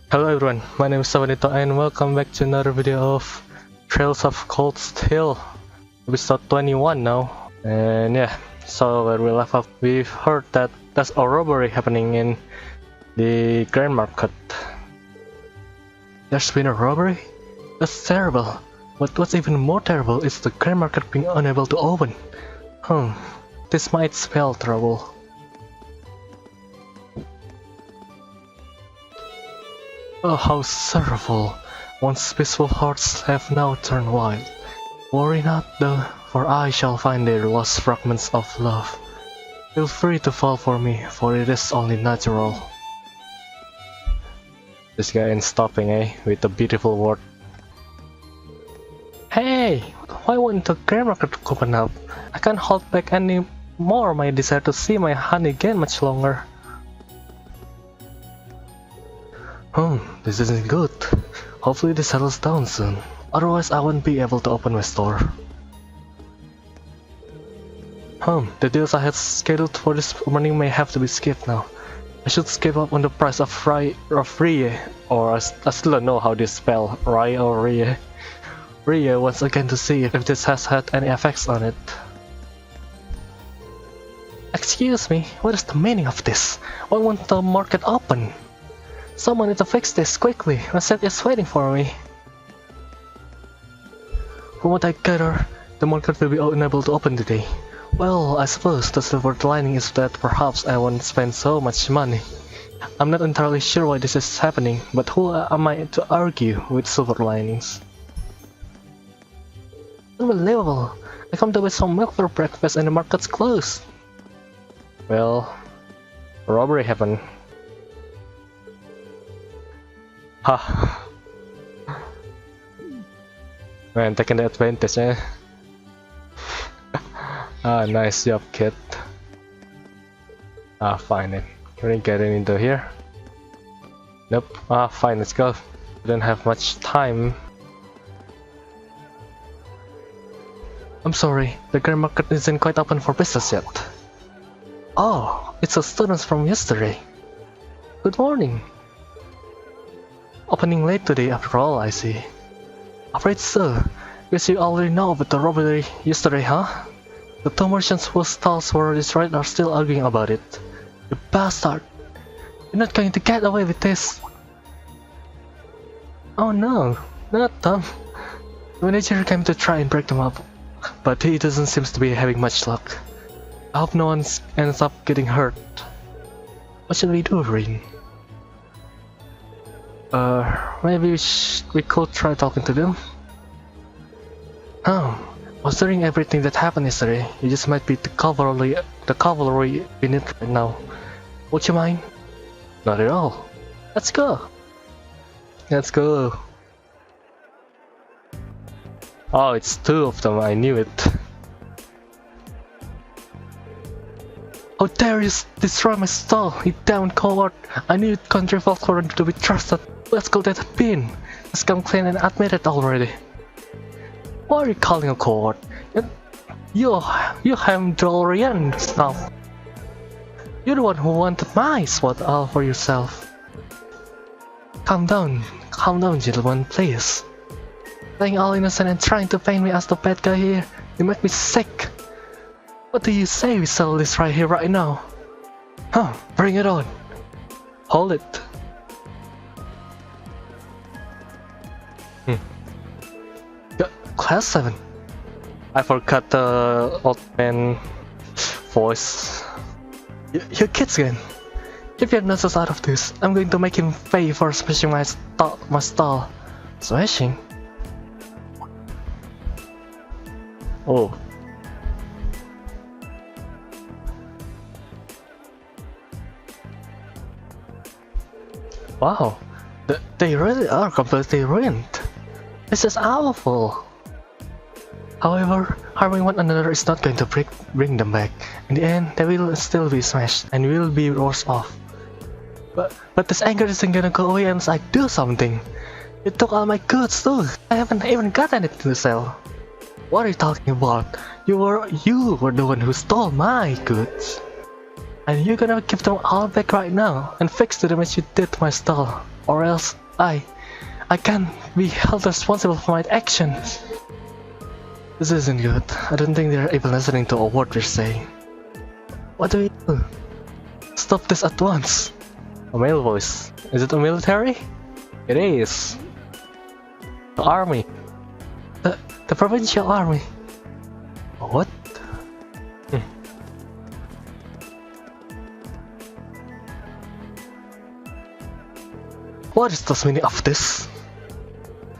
Hello everyone, my name is Shafwan and welcome back to another video of Trails of Cold Steel, episode 21 now. And yeah, so where we left off, we've heard that there's a robbery happening in the Grand Market. There's been a robbery? That's terrible. But what's even more terrible is the Grand Market being unable to open. This might spell trouble. Oh, how sorrowful! One's peaceful hearts have now turned wild. Worry not, though, for I shall find their lost fragments of love. Feel free to fall for me, for it is only natural. This guy ain't stopping, eh? With a beautiful word. Hey! Why won't the Grand Market open up? I can't hold back any more my desire to see my honey again much longer. This isn't good. Hopefully this settles down soon. Otherwise I won't be able to open my store. The deals I had scheduled for this morning may have to be skipped now. I should skip up on the price of Rye, or I still don't know how this spell, Rye or Rye. Rye once again to see if this has had any effects on it. Excuse me, what is the meaning of this? Why won't the market open? Someone need to fix this quickly. My set is waiting for me. From what I gather, the market will be unable to open today. Well, I suppose the silver lining is that perhaps I won't spend so much money. I'm not entirely sure why this is happening, but who am I to argue with silver linings? Unbelievable! I come to buy some milk for breakfast and the market's closed. Well, robbery happened. Ha! Man, taking the advantage, eh? Nice job, kid. Fine then. Can we get into here? Nope. Fine, let's go. We don't have much time. I'm sorry, the Grand Market isn't quite open for business yet. Oh, it's the students from yesterday. Good morning. Opening late today after all, I see. Afraid so. Guess you already know about the robbery yesterday, huh? The two merchants whose stalls were destroyed are still arguing about it. You bastard! You're not going to get away with this! Oh no, not them. The manager came to try and break them up, but he doesn't seem to be having much luck. I hope no one ends up getting hurt. What should we do, Rin? Maybe we could try talking to them? Considering everything that happened yesterday, you just might be the cavalry we need right now. Would you mind? Not at all. Let's go! Let's go! Oh, it's two of them, I knew it. How dare you destroy my stall, you damn coward! I knew country folk weren't to be trusted. Let's go that pin. Let's come clean and admit it already. Why are you calling a coward? You Hamdorian stuff. You're the one who wanted my spot all for yourself. Calm down, gentlemen, please. Playing all innocent and trying to paint me as the bad guy here, you make me sick. What do you say we settle this right here, right now? Bring it on. Hold it. Class 7. I forgot the old man voice. You kids again. Keep your noses out of this. I'm going to make him pay for smashing my stall. Smashing? Oh. Wow. They really are completely ruined. This is awful. However, harming one another is not going to bring them back. In the end, they will still be smashed and will be worse off. But this anger isn't gonna go away unless I do something. You took all my goods too. I haven't even got anything to sell. What are you talking about? You were the one who stole my goods. And you're gonna give them all back right now and fix the damage you did to my stall, or else I can't be held responsible for my actions. This isn't good. I don't think they're even listening to a word we're saying. What do we do? Stop this at once. A male voice. Is it a military? It is. The army. The provincial army. What? What is the meaning of this?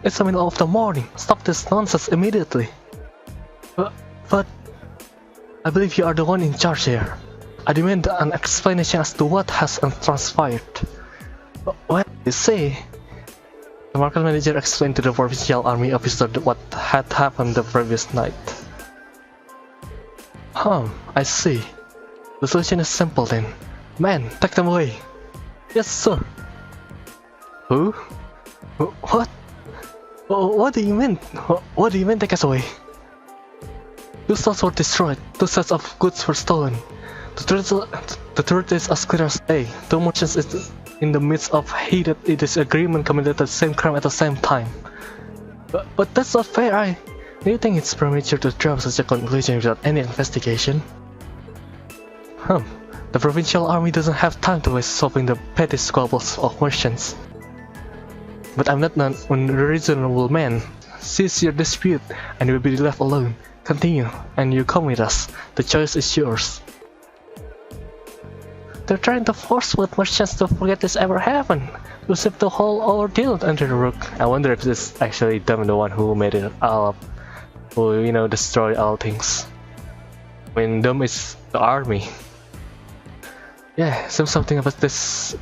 It's the middle of the morning. Stop this nonsense immediately. But I believe you are the one in charge here. I demand an explanation as to what has transpired. What you say? The market manager explained to the provincial army officer what had happened the previous night. I see. The solution is simple then. Men, take them away. Yes, sir. Who? What? What do you mean? What do you mean take us away? 2 stalls were destroyed, 2 sets of goods were stolen. The truth is as clear as day. 2 merchants is in the midst of heated disagreement committed the same crime at the same time. But that's not fair, Do you think it's premature to draw such a conclusion without any investigation? The provincial army doesn't have time to waste solving the petty squabbles of merchants. But I'm not an unreasonable man. Cease your dispute, and you'll be left alone. Continue, and you come with us. The choice is yours. They're trying to force both merchants to forget this ever happened. To sweep the whole ordeal under the rug. I wonder if this is actually them, the one who made it all up. Who, destroy all things. When them is the army. Yeah, something about this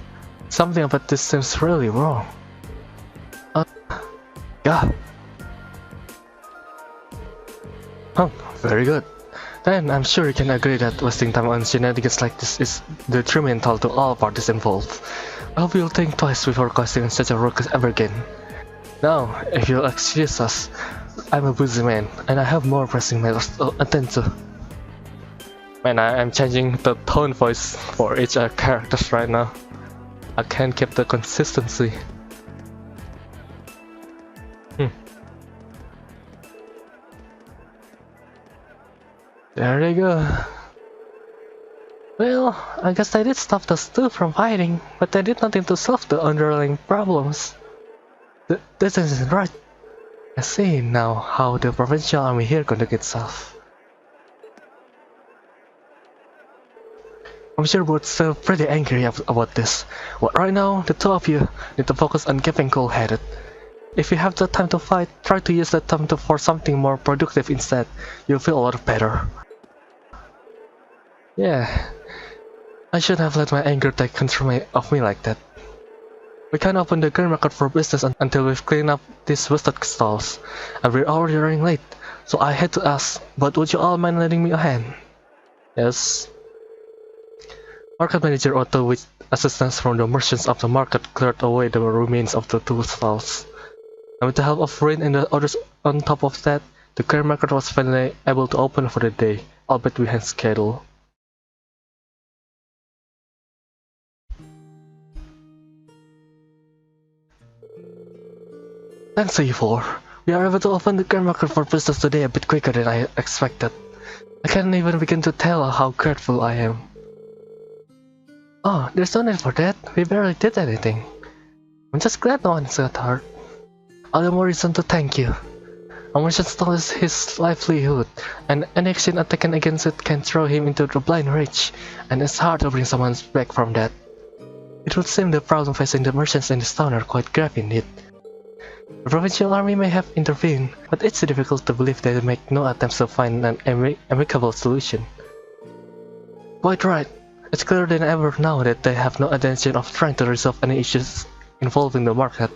seems really wrong. Yeah. Very good. Then I'm sure you can agree that wasting time on shenanigans like this is detrimental to all parties involved. I hope you'll think twice before casting such a ruckus ever again. Now, if you'll excuse us, I'm a busy man, and I have more pressing matters to attend to. Man, I'm changing the tone voice for each characters right now. I can't keep the consistency. There they go. Well, I guess they did stop those 2 from fighting, but they did nothing to solve the underlying problems. This isn't right. I see now how the provincial army here conduct itself. I'm sure we're still pretty angry about this, but right now, the 2 of you need to focus on keeping cool-headed. If you have the time to fight, try to use that time for something more productive instead. You'll feel a lot better. Yeah, I shouldn't have let my anger take control of me like that. We can't open the grain market for business until we've cleaned up these wasted stalls, and we're already running late, so I had to ask, but would you all mind lending me a hand? Yes. Market manager Otto, with assistance from the merchants of the market, cleared away the remains of the 2 stalls. And with the help of Rain and the others on top of that, the grain market was finally able to open for the day, albeit behind schedule. Thanks to you 4. We are able to open the grain market for business today a bit quicker than I expected. I can't even begin to tell how grateful I am. Oh, there's no need for that. We barely did anything. I'm just glad no one got hurt. All the more reason to thank you. A merchant stole his livelihood, and any action taken against it can throw him into a blind rage, and it's hard to bring someone back from that. It would seem the problems facing the merchants in this town are quite grave indeed. The provincial army may have intervened, but it's difficult to believe they make no attempts to find an amicable solution. Quite right. It's clearer than ever now that they have no intention of trying to resolve any issues involving the market.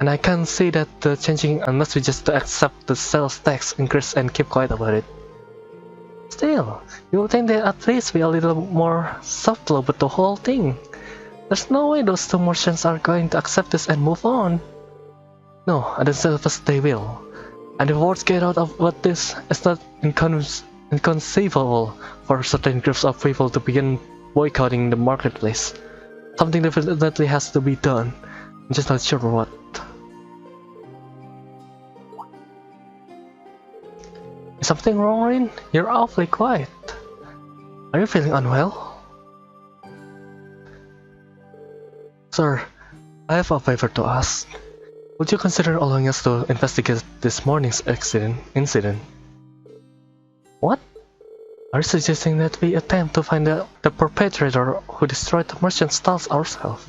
And I can't see that changing unless we just accept the sales tax increase and keep quiet about it. Still, you would think that at least be a little more subtle about the whole thing. There's no way those 2 merchants are going to accept this and move on. No, I don't suppose they will. And if words get out about this, it's not inconceivable for certain groups of people to begin boycotting the marketplace. Something definitely has to be done. I'm just not sure what. Is something wrong, Rin? You're awfully quiet. Are you feeling unwell? Sir, I have a favor to ask. Would you consider allowing us to investigate this morning's incident? What? Are you suggesting that we attempt to find the perpetrator who destroyed the merchant stalls ourselves?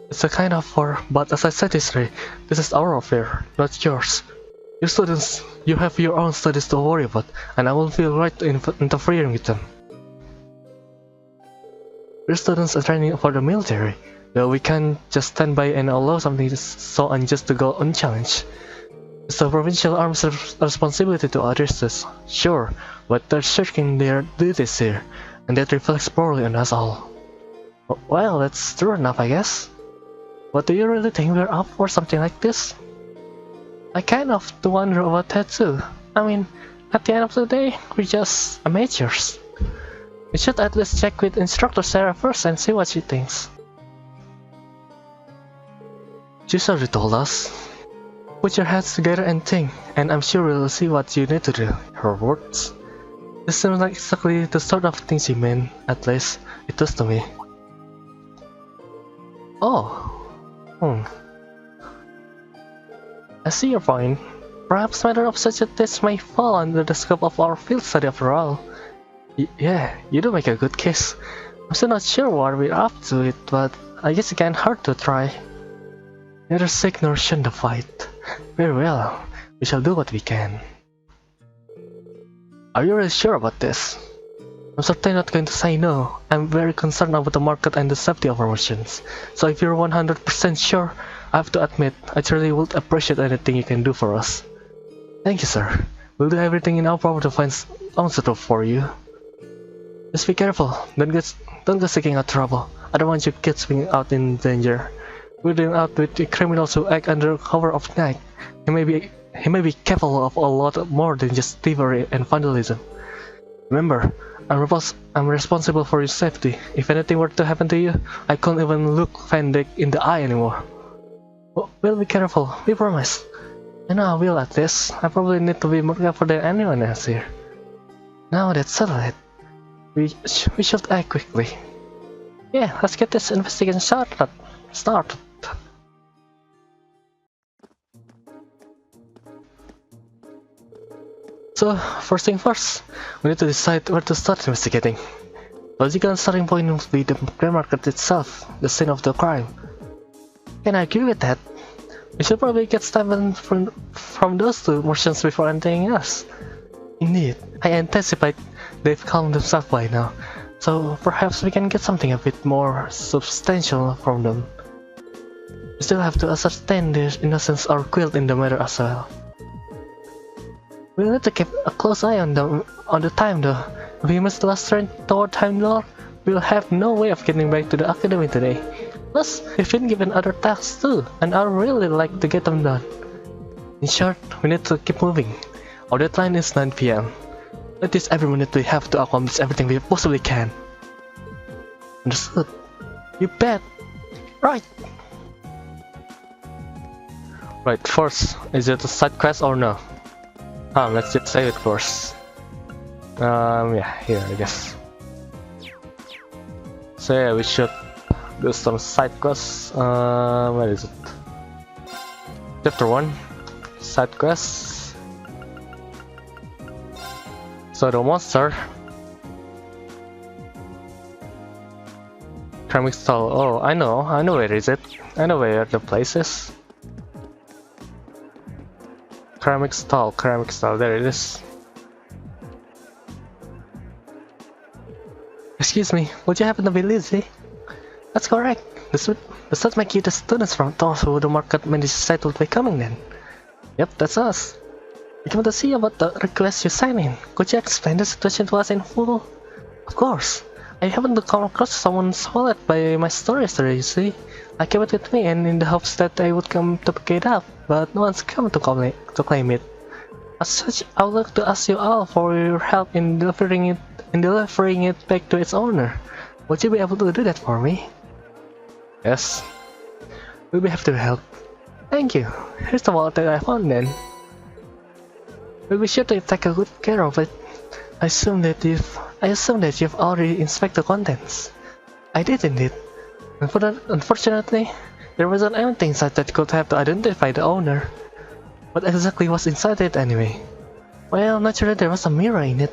It's a kind of war, but as I said yesterday, this is our affair, not yours. You students, you have your own studies to worry about, and I won't feel right interfering with them. Your students are training for the military, though we can't just stand by and allow something so unjust to go unchallenged. It's the provincial army's responsibility to address this, sure, but they're shirking their duties here, and that reflects poorly on us all. Well, that's true enough, I guess. But do you really think we're up for something like this? I kind of do wonder about that too. I mean, at the end of the day, we're just amateurs. We should at least check with Instructor Sarah first and see what she thinks. She's already told us. Put your heads together and think, and I'm sure we'll see what you need to do. Her words. This seems like exactly the sort of thing she meant, at least it does to me. Oh. I see your point. Perhaps matter of such a test may fall under the scope of our field study after all. Yeah, you do make a good case. I'm still not sure what we're up to it, but I guess it can't hurt to try. Neither sick nor shun the fight. Very well, we shall do what we can. Are you really sure about this? I'm certainly not going to say no. I'm very concerned about the market and the safety of our merchants. So if you're 100% sure, I have to admit, I truly would appreciate anything you can do for us. Thank you, sir. We'll do everything in our power to find answer for you. Just be careful. Don't go seeking out trouble. I don't want your kids being out in danger. We're dealing out with criminals who act under cover of night. He may be capable of a lot more than just thievery and vandalism. Remember, I'm responsible for your safety. If anything were to happen to you, I can't even look Van Dyck in the eye anymore. We'll be careful, we promise. I know I will at this. I probably need to be more careful than anyone else here. Now that's settled it. We should act quickly. Yeah, let's get this investigation started. So, first thing first, we need to decide where to start investigating. Logical starting point would be the grey market itself, the scene of the crime. Can I agree with that? We should probably get stipend from those two merchants before anything else. Indeed, I anticipate they've calmed themselves by now, so perhaps we can get something a bit more substantial from them. We still have to ascertain their innocence or guilt in the matter as well. We'll need to keep a close eye on the time though. If we must last turn toward Time Lord, we'll have no way of getting back to the academy today. Plus, we've been given other tasks too, and I really like to get them done. In short, we need to keep moving. Our deadline is 9 PM. That is every minute we have to accomplish everything we possibly can. Understood? You bet! Right! Right, first, is it a side quest or no? Let's just save it first. Yeah, here I guess. So yeah, we should do some side quests. Where is it? Chapter 1, side quests. So the monster. Ceramic stall. Oh, I know where is it. I know where the place is. Ceramic stall, there it is. Excuse me, would you happen to be Lizzie? That's correct. Does that make you the students from those who the market manager said would be coming then? Yep, that's us. We came to see about the request you signed in. Could you explain the situation to us in full? Of course. I happened to come across someone's wallet by my store yesterday, you see. I kept it with me and in the hopes that I would come to pick it up, but no one's come to claim it. As such, I would like to ask you all for your help in delivering it back to its owner. Would you be able to do that for me? Yes. We'll be happy to help. Thank you. Here's the wallet that I found then. We'll be sure to take a good care of it. I assume that you've already inspected the contents. I did indeed. Unfortunately, there wasn't anything inside that could help to identify the owner. What exactly was inside it anyway? Well, naturally there was a mirror in it.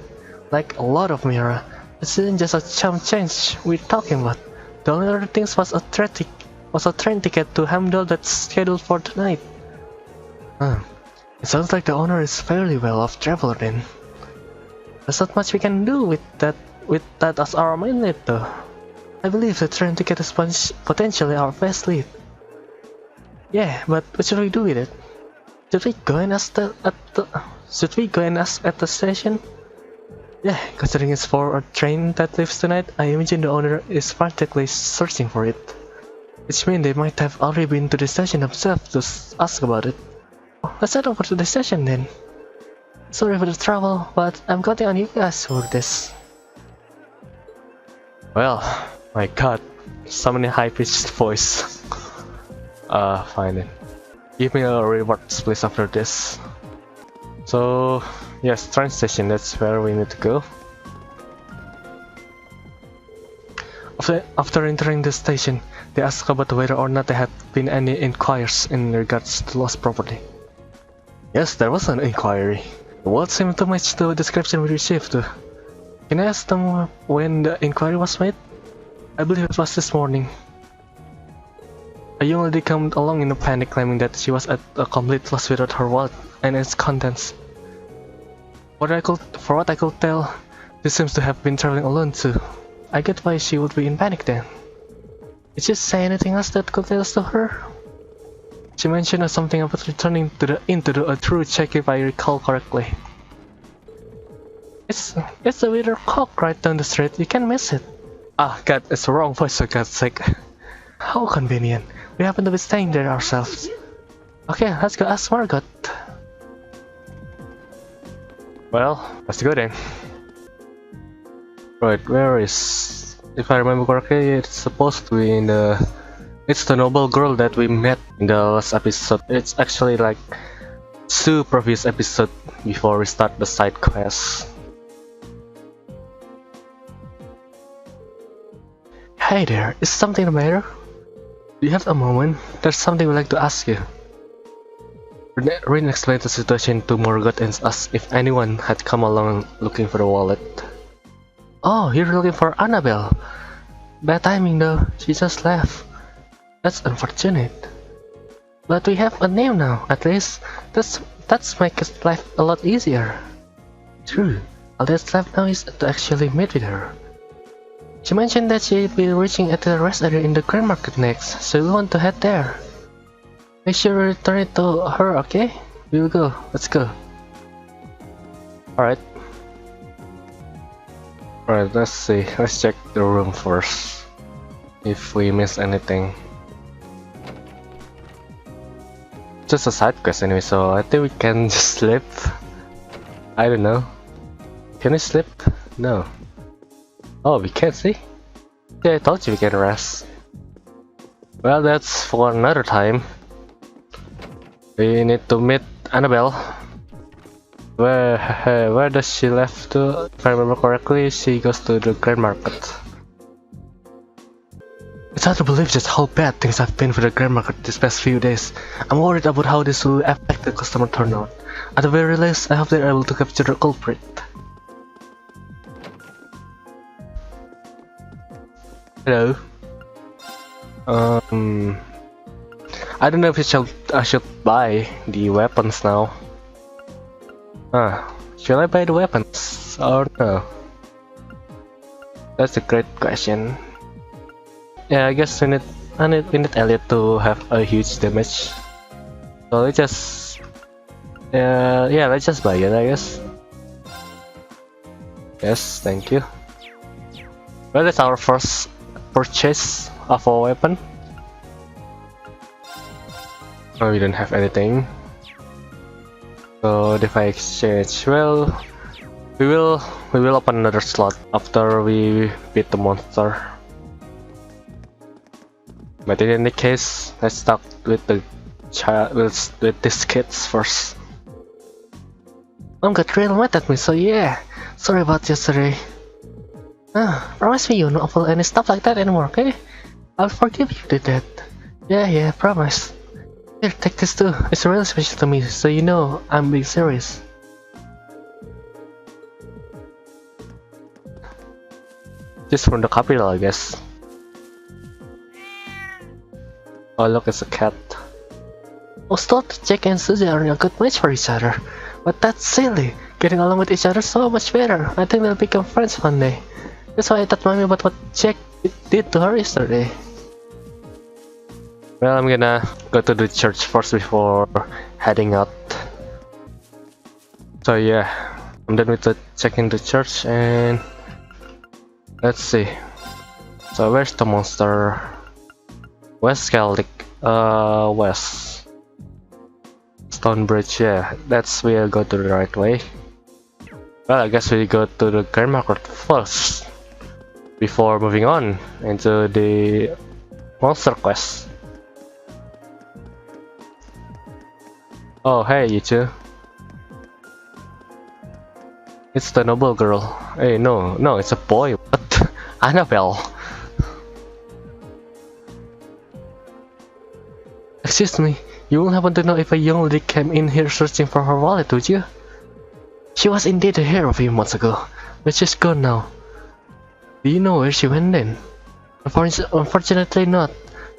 Like a lot of mirror. It isn't just a chump change we're talking about. The only other thing was a train ticket to Hamdall that's scheduled for tonight. It sounds like the owner is fairly well off traveler then. There's not much we can do with that as our main lead though. I believe the train ticket is potentially our best lead. Yeah, but what should we do with it? Should we go and ask at the station? Yeah, considering it's for a train that leaves tonight, I imagine the owner is frantically searching for it. Which means they might have already been to the station themselves to ask about it. Let's head over to the station then. Sorry for the trouble, but I'm counting on you guys for this. Well, my god, so many high-pitched voice. Fine then. Give me a rewards please after this. So, yes, train station, that's where we need to go. After entering the station, they asked about whether or not there had been any inquiries in regards to lost property. Yes, there was an inquiry. The words seemed to match the description we received. Can I ask them when the inquiry was made? I believe it was this morning. A young lady came along in a panic, claiming that she was at a complete loss without her wallet and its contents. For what I could tell, she seems to have been traveling alone too. I get why she would be in panic then. Did she say anything else that could tell us to her? She mentioned something about returning into a true check if I recall correctly. It's the Wither Cock right down the street, you can't miss it. Ah god, it's the wrong voice for God's sake. How convenient, we happen to be staying there ourselves. Okay, let's go ask Margot. Well, let's go then. Right, where is... If I remember correctly, it's supposed to be in the... It's the noble girl that we met in the last episode. It's actually like 2 previous episodes before we start the side quest. Hey there, is something the matter? Do you have a moment? There's something we'd like to ask you. Rin explained the situation to Morgoth and asked if anyone had come along looking for the wallet. Oh, you're looking for Annabelle. Bad timing though, she just left. That's unfortunate. But we have a name now, at least. That's makes life a lot easier. True, all that's left now is to actually meet with her. She mentioned that she'd be reaching at the rest area in the Grand Market next, so we want to head there. Make sure we return it to her, okay? We will go, let's go. Alright. Alright, let's see. Let's check the room first. If we miss anything. Just a side quest anyway, so I think we can just sleep. I don't know. Can we sleep? No. Oh, we can't see? Yeah, I told you we can rest. Well, that's for another time. We need to meet Annabelle. Where does she left to? If I remember correctly, she goes to the Grand Market. It's hard to believe just how bad things have been for the Grand Market these past few days. I'm worried about how this will affect the customer turnout. At the very least, I hope they're able to capture the culprit. Hello. I don't know if I should buy the weapons now. Should I buy the weapons or no? That's a great question. Yeah, I guess we need Elliot to have a huge damage. So let's just let's just buy it, I guess. Yes, thank you. Well, that's our first purchase of a weapon. Oh, we don't have anything. So device exchange. Well, we will open another slot after we beat the monster. But in any case, let's start with the child with these kids first. Mom got real mad at me, so yeah. Sorry about yesterday. Promise me you won't pull any stuff like that anymore, okay? I'll forgive you did that. Yeah, promise. Here, take this too. It's really special to me, so you know I'm being serious. Just from the capital, I guess. Oh look, it's a cat. I was told that Jack and Susie aren't a good match for each other. But that's silly. Getting along with each other so much better. I think they'll become friends one day. That's why I thought mommy about what Jack did to her yesterday. Well, I'm gonna go to the church first before heading out. So yeah, I'm done with checking the church and let's see. So where's the monster? West Celtic, west. Stonebridge, yeah, that's we'll go to the right way. Well, I guess we go to the Grand Market first before moving on into the monster quest. Oh, hey, you two. It's the noble girl. Hey, no, it's a boy. What? Annabelle. Excuse me, you won't happen to know if a young lady came in here searching for her wallet, would you? She was indeed here a few months ago, but she's gone now. Do you know where she went then? Unfortunately not.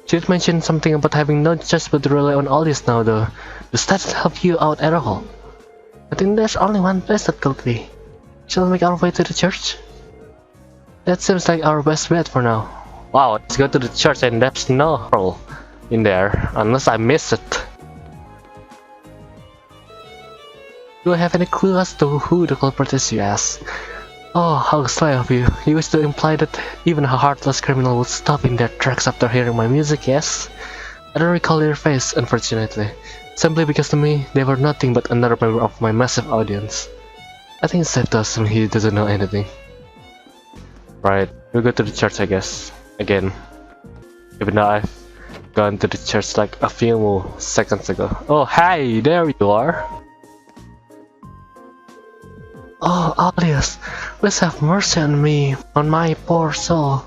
She did mention something about having no choice but to rely on all this now though. Does that help you out at all? I think there's only one place that could be. Shall we make our way to the church? That seems like our best bet for now. Wow, let's go to the church and there's no girl in there, unless I miss it. Do I have any clue as to who the culprit is, you ask? Oh, how sly of you. You wish to imply that even a heartless criminal would stop in their tracks after hearing my music, yes? I don't recall your face, unfortunately. Simply because to me, they were nothing but another member of my massive audience. I think it's safe to assume he doesn't know anything. Right, we'll go to the church, I guess. Again. Even though I've gone to the church like a few seconds ago. Oh, hi! There you are! Oh, Alias, please have mercy on me, on my poor soul.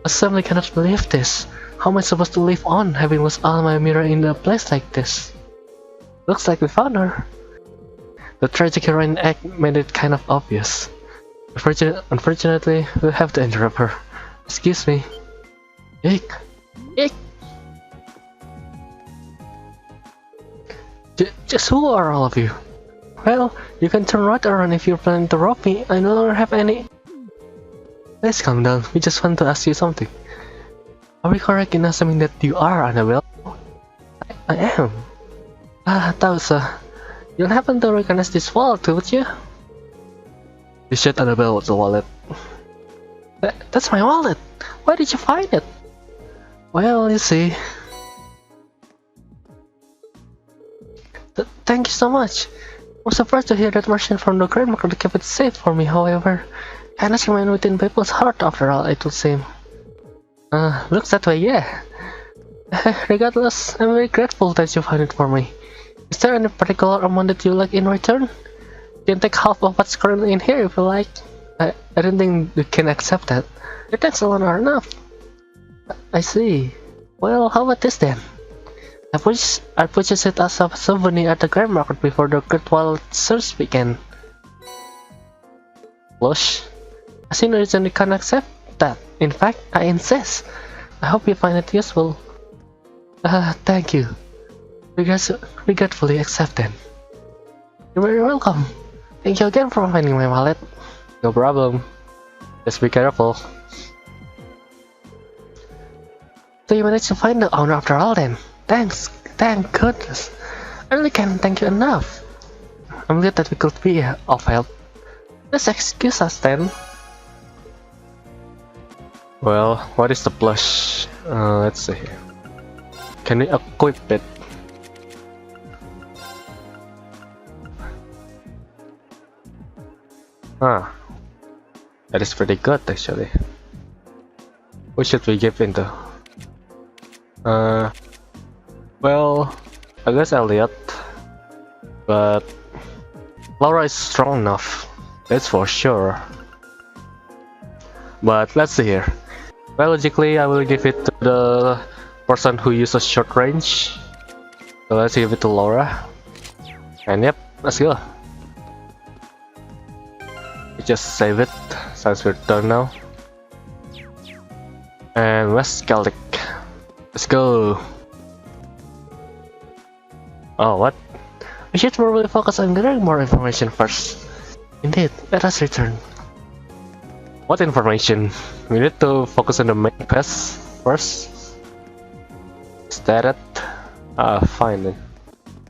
I simply cannot believe this. How am I supposed to live on, having lost all my mirror in a place like this? Looks like we found her. The tragic heroine act made it kind of obvious. Unfortunately, we'll have to interrupt her. Excuse me. Eek! Just who are all of you? Well, you can turn right around if you're planning to rob me. I no longer have any... Please calm down, we just want to ask you something. Are we correct in assuming that you are Annabelle? I am. Tausa, you'll happen to recognize this wallet, would you? You shot Annabelle with the wallet. That's my wallet! Why did you find it? Well, you see... Thank you so much! I'm surprised to hear that merchant from the Grand Market kept it safe for me, however. Kindness remains within people's heart after all, it would seem. Looks that way, yeah. Regardless, I'm very grateful that you found it for me. Is there any particular amount that you like in return? You can take half of what's currently in here if you like. I don't think you can accept that. Your thanks alone are enough. I see. Well, how about this then? I purchased it as a souvenir at the Grand Market before the Great Wallet search began. Blush? I see no reason you can't accept that. In fact, I insist. I hope you find it useful. Thank you. Regretfully accepted. You're very welcome. Thank you again for finding my wallet. No problem. Just be careful. So you managed to find the owner after all then? Thanks, thank goodness. I really can't thank you enough. I'm glad that we could be of help. Let's excuse us then. Well, what is the blush? Let's see here. Can we equip it? Huh. That is pretty good actually. Who should we give into? Well, I guess Elliot. But Laura is strong enough. That's for sure. But let's see here. Well, logically, I will give it to the person who uses short range. So let's give it to Laura. And yep, let's go. We just save it since we're done now. And West Celtic. Let's go. Oh, what? We should probably focus on gathering more information first. Indeed, let us return. What information? We need to focus on the main quest first. Is that it? Fine then.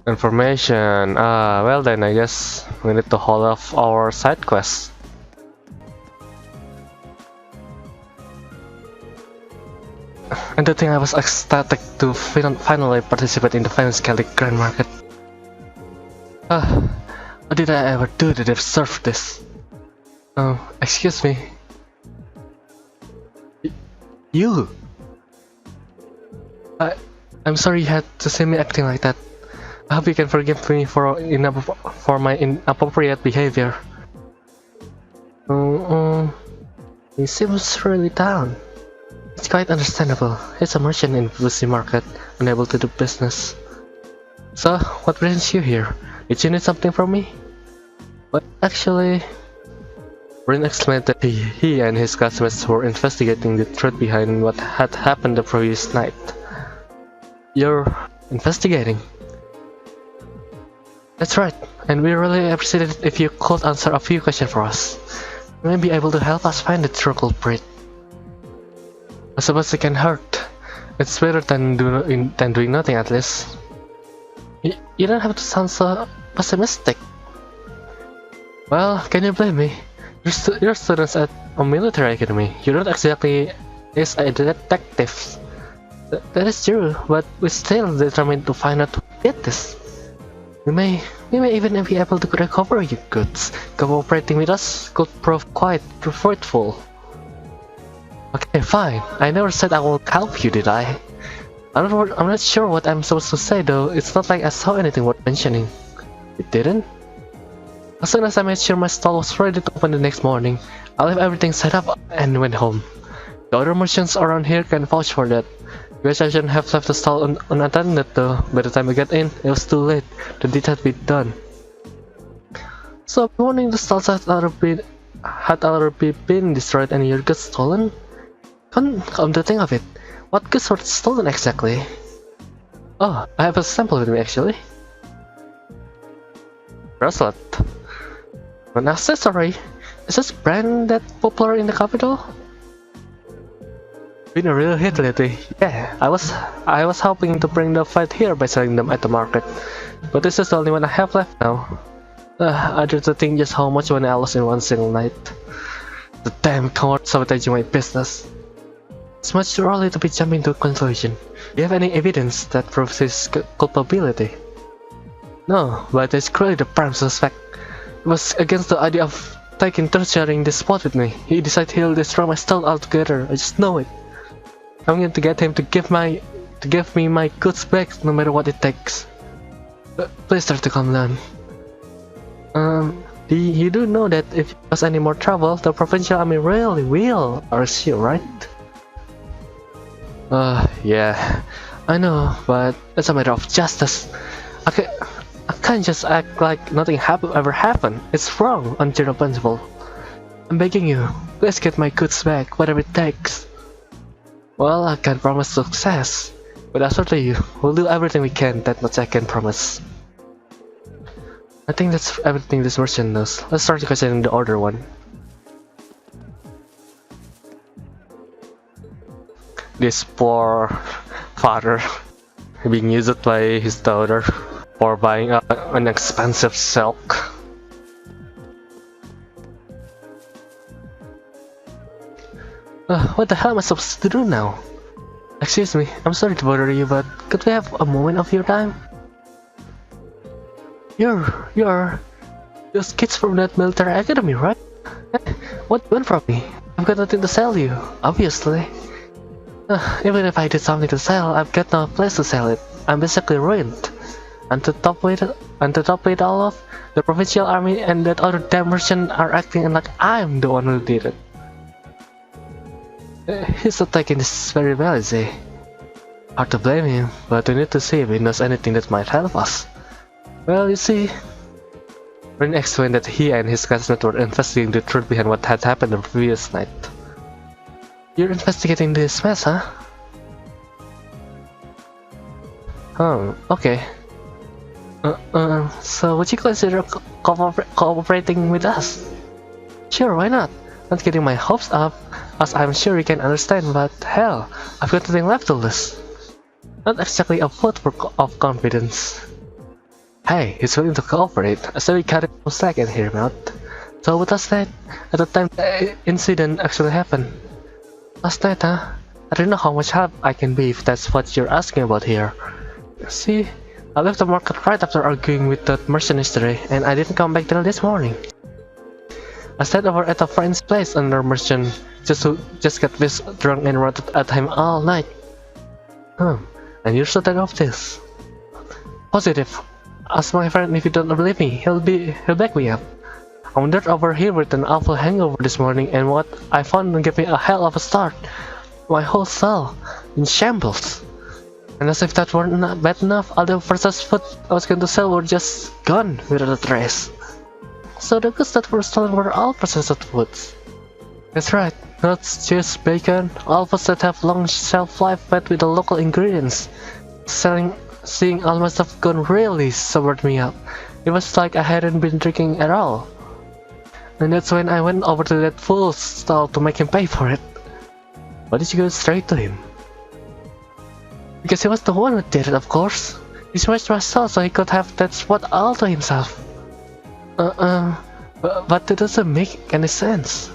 Information. Well then I guess we need to hold off our side quest. And the thing I was ecstatic to finally participate in the famous Celtic Grand Market. What did I ever do to deserve this? Excuse me. You? I'm sorry you had to see me acting like that. I hope you can forgive me for my inappropriate behavior. He seems really down. It's quite understandable. He's a merchant in the busy market, unable to do business. So, what brings you here? Did you need something from me? But actually, Rin explained that he and his classmates were investigating the truth behind what had happened the previous night. You're investigating? That's right, and we really appreciate it if you could answer a few questions for us. You may be able to help us find the true culprit. I suppose it can hurt. It's better than doing nothing at least. You don't have to sound so pessimistic. Well, can you blame me? You're students at a military academy. You're not exactly as a detective. That is true, but we're still determined to find out who did this. We may even be able to recover your goods. Cooperating with us could prove quite fruitful. Okay, fine. I never said I won't help you, did I? I'm not sure what I'm supposed to say though. It's not like I saw anything worth mentioning. You didn't? As soon as I made sure my stall was ready to open the next morning, I left everything set up and went home. The other merchants around here can vouch for that. Guess I shouldn't have left the stall unattended though. By the time I got in, it was too late. The deed had been done. So, morning the stalls had already been destroyed and your goods stolen? Come to think of it, what goods were stolen exactly? Oh, I have a sample with me actually. Bracelet. An accessory? Is this brand that popular in the capital? Been a real hit lately. Yeah, I was hoping to bring the fight here by selling them at the market, but this is the only one I have left now. I dread to think just how much money I lost in one single night. The damn coward sabotaging my business. It's much too early to be jumping to a conclusion. Do you have any evidence that proves his culpability? No, but it's clearly the prime suspect. He was against the idea of taking turns sharing this spot with me. He decided he'll destroy my stall altogether. I just know it. I'm going to get him to give me my goods back no matter what it takes. Please try to calm down. You do know that if you cause any more trouble, the provincial army really will arrest you, right? Yeah, I know, but it's a matter of justice. I can't just act like nothing ever happened. It's wrong on general principle. I'm begging you, please get my goods back, whatever it takes. Well, I can't promise success, but as for you, we'll do everything we can, that much I can promise. I think that's everything this merchant knows. Let's start questioning the other one. This poor father being used by his daughter for buying an expensive silk. What the hell am I supposed to do now? Excuse me, I'm sorry to bother you, but could we have a moment of your time? You're those kids from that military academy, right? What do you want from me? I've got nothing to sell you, obviously. Even if I did something to sell, I've got no place to sell it. I'm basically ruined. And to top it all off, the provincial army and that other damn merchant are acting like I'm the one who did it. He's not taking this very well, is he? Hard to blame him, but we need to see if he knows anything that might help us. Well, you see, Rin explained that he and his classmates were investigating the truth behind what had happened the previous night. You're investigating this mess, huh? Okay. So would you consider cooperating with us? Sure, why not? Not getting my hopes up, as I'm sure you can understand, but hell, I've got nothing left to lose. Not exactly a vote of confidence. Hey, he's willing to cooperate, so we cut it no slack and hear him out. So with last night, at the time the incident actually happened. Last night, huh? I don't know how much help I can be if that's what you're asking about here. See, I left the market right after arguing with that merchant yesterday, and I didn't come back till this morning. I stayed over at a friend's place under merchant just got this drunk and ranted at him all night. And you're certain of this? Positive. Ask my friend if you don't believe me, he'll back me up. I wandered over here with an awful hangover this morning, and what I found gave me a hell of a start. My whole cell in shambles. And as if that weren't bad enough, all the processed food I was going to sell were just gone without a trace. So the goods that were stolen were all processed foods. That's right, nuts, cheese, bacon, all foods that have long shelf life fed with the local ingredients. Seeing all my stuff gone really sobered me up. It was like I hadn't been drinking at all. And that's when I went over to that fool's stall to make him pay for it. Why did you go straight to him? Because he was the one who did it, of course. He smashed my stall so he could have that spot all to himself. But that doesn't make any sense.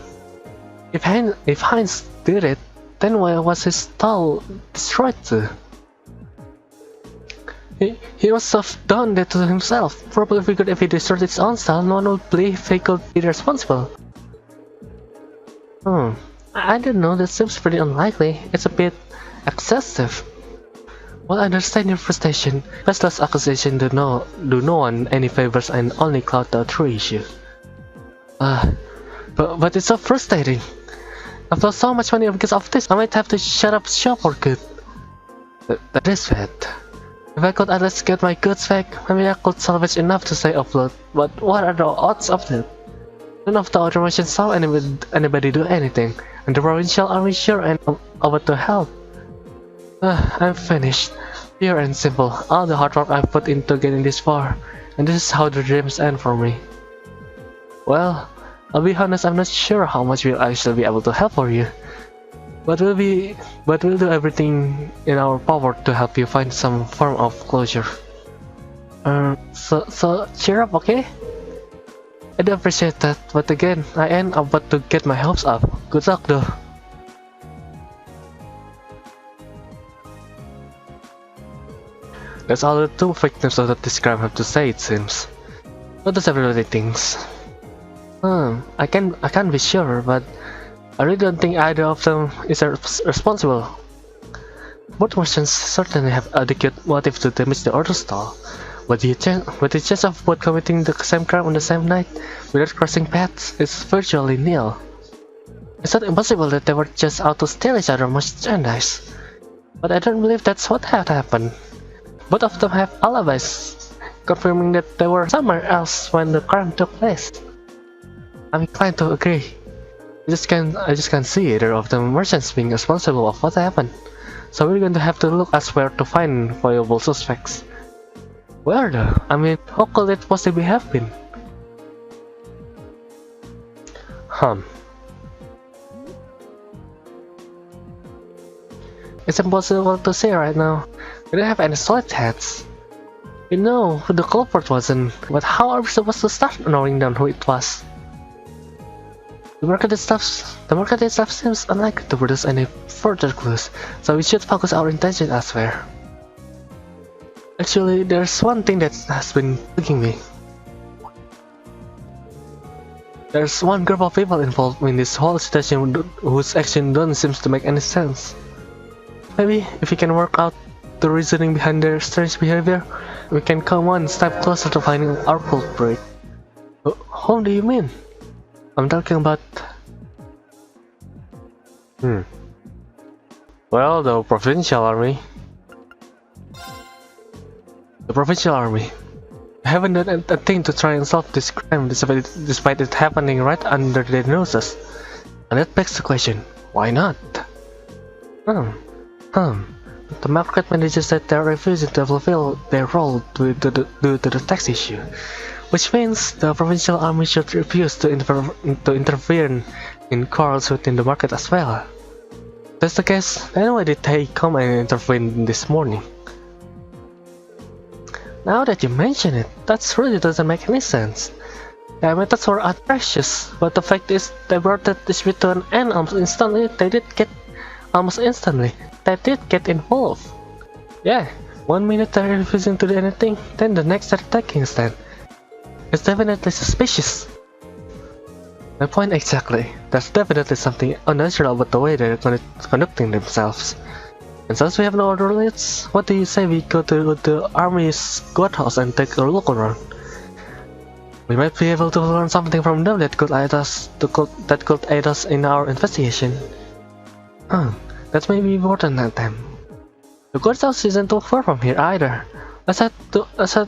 If Heinz did it, then why was his stall destroyed too? He must have done that to himself. Probably figured if he destroyed his own stall, no one would believe he could be responsible. I don't know, that seems pretty unlikely. It's a bit excessive. Well, I understand your frustration. Baseless accusation do no one any favors and only cloud the true issue. But it's so frustrating. I've lost so much money because of this. I might have to shut up shop for good. That is bad. If I could at least get my goods back, maybe I could salvage enough to stay afloat. But what are the odds of that? None of the other merchants saw anybody do anything, and the provincial army sure ain't about to help. I'm finished. Pure and simple. All the hard work I've put into getting this far, and this is how the dreams end for me. Well, I'll be honest, I'm not sure how much we'll actually be able to help for you. But we'll do everything in our power to help you find some form of closure. So cheer up, okay? I do appreciate that, but again, I ain't about to get my hopes up. Good luck though. That's all the two victims of this crime have to say, it seems. What does everybody thinks? I can't be sure, but I really don't think either of them is responsible. Both merchants certainly have adequate motive to damage the other stall, but the chance of both committing the same crime on the same night without crossing paths is virtually nil. It's not impossible that they were just out to steal each other's merchandise, but I don't believe that's what had happened. Both of them have alibis, confirming that they were somewhere else when the crime took place. I'm inclined to agree. I just can't see either of the merchants being responsible of what happened. So we're going to have to look elsewhere to find viable suspects. Where though? I mean, how could it possibly have been? It's impossible to say right now. We don't have any solid heads. We know who the culprit wasn't, but how are we supposed to start knowing down who it was? The market itself seems unlikely to produce any further clues, so we should focus our attention elsewhere. Actually, there's one thing that has been bugging me. There's one group of people involved in this whole situation whose action don't seem to make any sense. Maybe if we can work out the reasoning behind their strange behavior, we can come one step closer to finding our culprit. Whom do you mean? I'm talking about... Well, the provincial army. The provincial army. I haven't done a thing to try and solve this crime despite it happening right under their noses. And that begs the question, why not? The market manager said they're refusing to fulfill their role due to the tax issue, which means the provincial army should refuse to intervene in quarrels within the market as well. If that's the case, then why did they come and intervene this morning? Now that you mention it, that really doesn't make any sense. Their methods were atrocious, but the fact is they brought that dispute to an end almost instantly. They did get involved. Yeah, 1 minute they're refusing to do anything, then the next they're attacking instead. It's definitely suspicious. My point exactly. There's definitely something unnatural about the way they're conducting themselves. And since we have no other leads, what do you say we go to the army's guardhouse and take a look around? We might be able to learn something from them that could aid us in our investigation. That may be important that time. The guardhouse isn't too far from here either. Let's head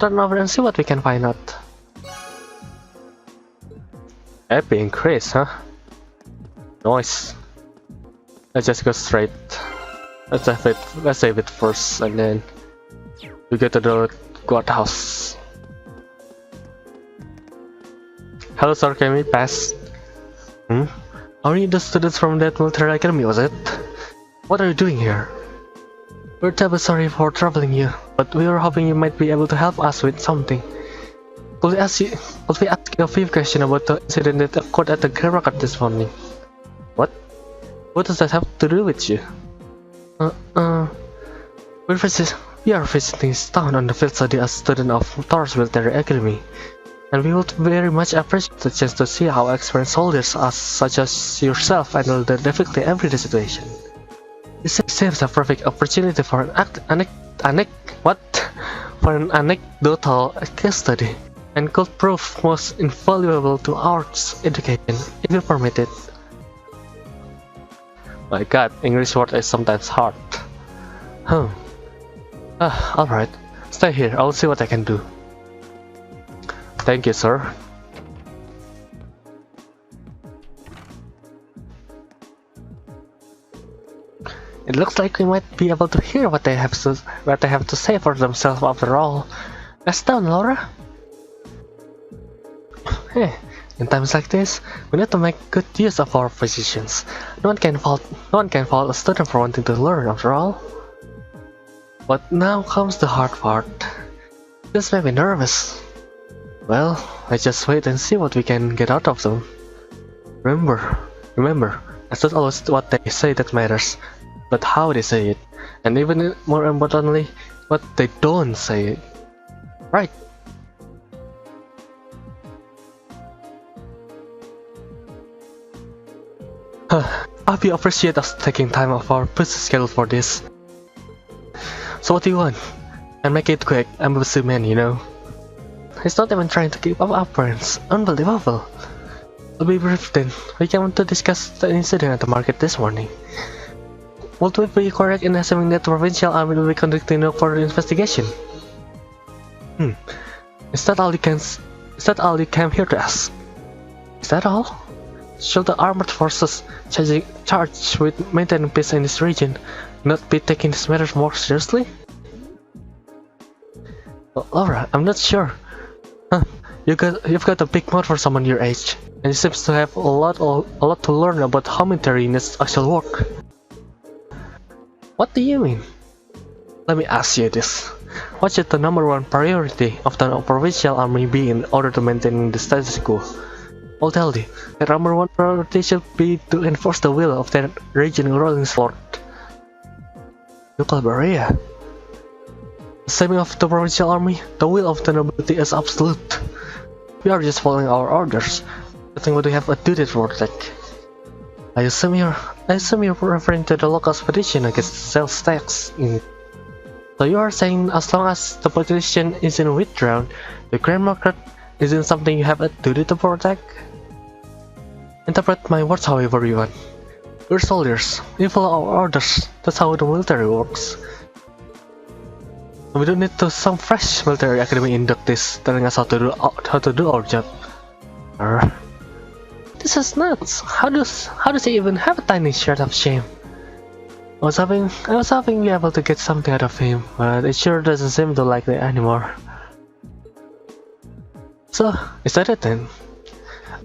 run over and see what we can find out. Happy increase, huh? Nice. Let's just go straight. Let's save it first, and then we go to the guardhouse. Hello, sir. Can we pass? Are you the students from that military academy? Was it? What are you doing here? We're terribly sorry for troubling you, but we were hoping you might be able to help us with something. Could we ask you a few questions about the incident that occurred at the grammar card this morning? What? What does that have to do with you? We are visiting this town on the field study as student of Thor's Military Academy, and we would very much appreciate the chance to see how experienced soldiers such as yourself handle the difficult everyday situation. This seems a perfect opportunity for an anecdotal case study, and could prove most invaluable to our education, if you permit it. My god, English word is sometimes hard. Alright. Stay here, I'll see what I can do. Thank you, sir. It looks like we might be able to hear what they have to say for themselves after all. Let's down, Laura. Hey, in times like this, we need to make good use of our positions. No one can fault a student for wanting to learn after all. But now comes the hard part. This made me nervous. Well, let's just wait and see what we can get out of them. Remember, it's not always what they say that matters, but how they say it, and even more importantly, what they don't say. Right? I appreciate us taking time off our busy schedule for this. So what do you want? And make it quick, I'm a busy man, you know. He's not even trying to keep up appearance. Unbelievable. To be brief then, we came to discuss the incident at the market this morning. Would we be correct in assuming that the provincial army will be conducting no further investigation? Is that all you came here to ask? Is that all? Should the armored forces charged with maintaining peace in this region not be taking this matter more seriously? Well, Laura, I'm not sure. You've got a big mouth for someone your age, and you seem to have a lot to learn about how military units actually work. What do you mean? Let me ask you this. What should the #1 priority of the provincial army be in order to maintain the status quo? I'll tell you, the #1 priority should be to enforce the will of their regional ruling lord. Local barrier. The same of the provincial army, the will of the nobility is absolute. We are just following our orders. I think what we have a duty for that. I assume you're referring to the local petition against sales tax. So you are saying as long as the petition isn't withdrawn, the grain market isn't something you have a duty to protect? Interpret my words however you want. We're soldiers. We follow our orders. That's how the military works. We don't need to some fresh military academy inductees telling us how to do our job. This is nuts. How does he even have a tiny shred of shame? I was hoping be able to get something out of him, but it sure doesn't seem to like it anymore. So, is that it then?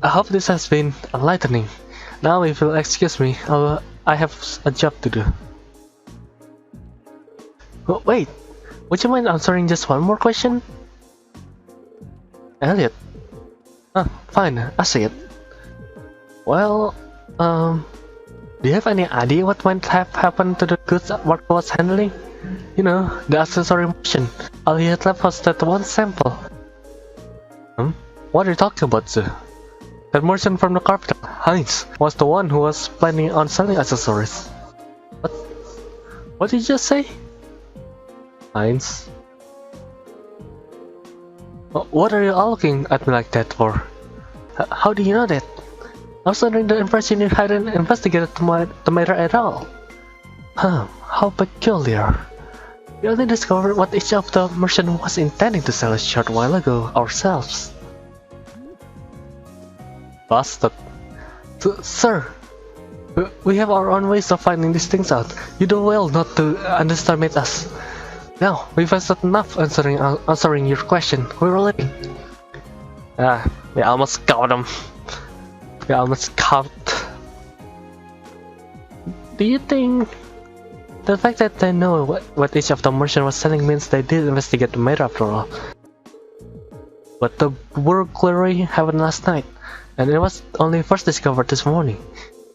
I hope this has been enlightening. Now if you'll excuse me, I have a job to do. Oh, wait, would you mind answering just one more question? Elliot. Fine, I see it. Well, do you have any idea what might have happened to the goods Mark was handling? You know, the accessory motion. All he had left was that one sample. What are you talking about, sir? That merchant from the capital, Heinz, was the one who was planning on selling accessories. What? What did you just say? Heinz? What are you all looking at me like that for? How do you know that? I was under the impression you hadn't investigated the matter at all. How peculiar. We only discovered what each of the merchant was intending to sell a short while ago ourselves. Bastard. Sir, we have our own ways of finding these things out. You do well not to underestimate us. Now, we've invested enough answering your question. We're leaving. We almost got them. We almost caught. Do you think the fact that they know what each of the merchant was selling means they did investigate the matter after all? But the burglary happened last night, and it was only first discovered this morning.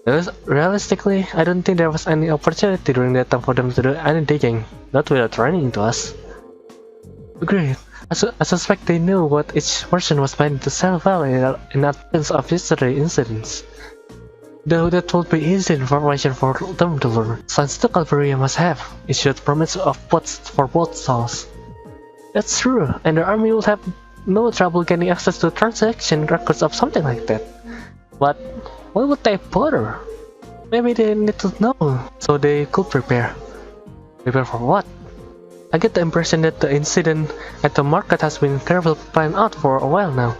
Realistically, I don't think there was any opportunity during that time for them to do any digging, not without running into us. Agreed. I suspect they knew what each merchant was planning to sell well in advance of yesterday's incidents. Though that would be easy information for them to learn, since the Calvaria must have issued permits of pots for both stalls. That's true, and the army will have no trouble getting access to transaction records of something like that. But why would they bother? Maybe they need to know, so they could prepare. Prepare for what? I get the impression that the incident at the market has been carefully planned out for a while now.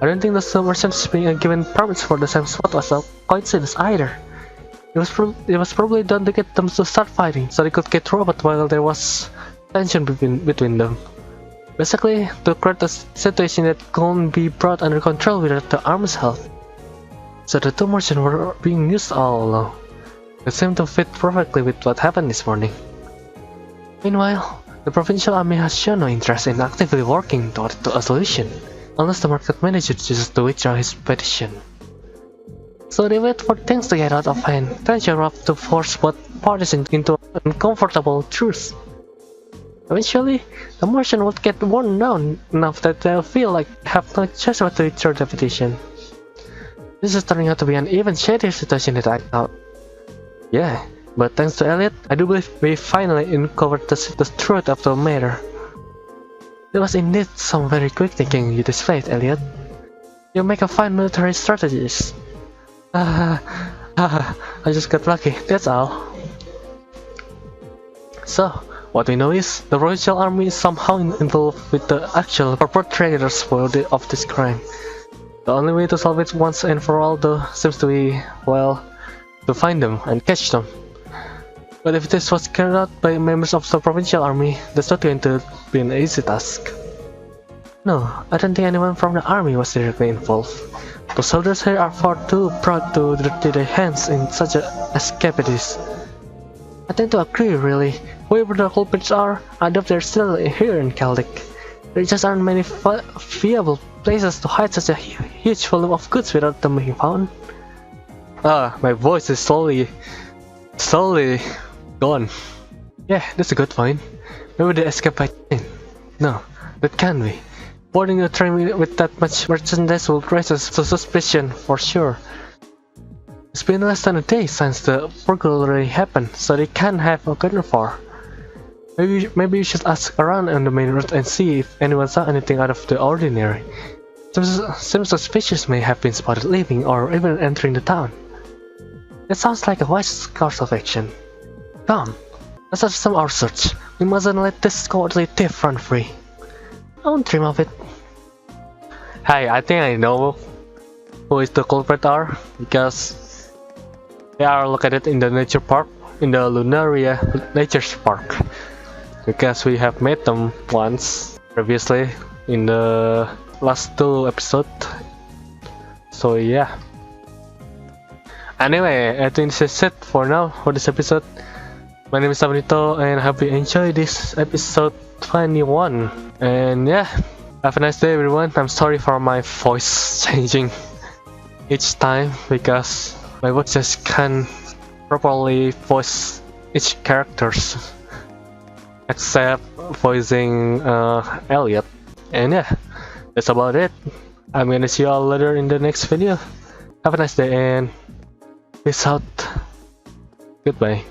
I don't think the merchants being given permits for the same spot was a coincidence either. It was probably done to get them to start fighting, so they could get robbed while there was tension between them. Basically, to create a situation that couldn't be brought under control without the army's help. So the two merchants were being used all along. It seemed to fit perfectly with what happened this morning. Meanwhile, the provincial army has shown no interest in actively working toward a solution, unless the market manager chooses to withdraw his petition. So they wait for things to get out of hand, tension up to force both parties into an uncomfortable truce. Eventually, the merchant would get worn down enough that they'll feel like they have no choice but to withdraw the petition. This is turning out to be an even shadier situation than I thought. Yeah, but thanks to Elliot, I do believe we finally uncovered the truth of the matter. There was indeed some very quick thinking you displayed, Elliot. You make a fine military strategist. I just got lucky, that's all. So, what we know is, the Royal Army is somehow involved with the actual perpetrators of this crime. The only way to solve it once and for all though seems to be, well, to find them and catch them. But if this was carried out by members of the provincial army, that's not going to be an easy task. No, I don't think anyone from the army was directly involved. The soldiers here are far too proud to dirty their hands in such escapees. I tend to agree, really. Whoever the culprits are, I doubt they're still here in Celtic. There just aren't many viable places to hide such a huge volume of goods without them being found. My voice is slowly gone. Yeah, that's a good point. Maybe they escaped by train. No, that can't be. Boarding a train with that much merchandise will raise a suspicion for sure. It's been less than a day since the burglary happened, so they can't have gotten far. Maybe you should ask around on the main road and see if anyone saw anything out of the ordinary. Some suspicious may have been spotted leaving or even entering the town. That sounds like a wise course of action. Come, let's resume our search. We mustn't let this cowardly thief run free. Don't dream of it. Hey, I think I know who is the culprit are, because they are located in the nature park, in the Lunaria Nature Park. Because we have met them once previously in the last 2 episodes. So yeah. Anyway, I think this is it for now for this episode. My name is Sabanito and I hope you enjoy this episode 21. And yeah, have a nice day everyone. I'm sorry for my voice changing each time because my voice just can't properly voice each characters except voicing Elliot. And yeah, that's about it. I'm gonna see you all later in the next video. Have a nice day and peace out. Goodbye.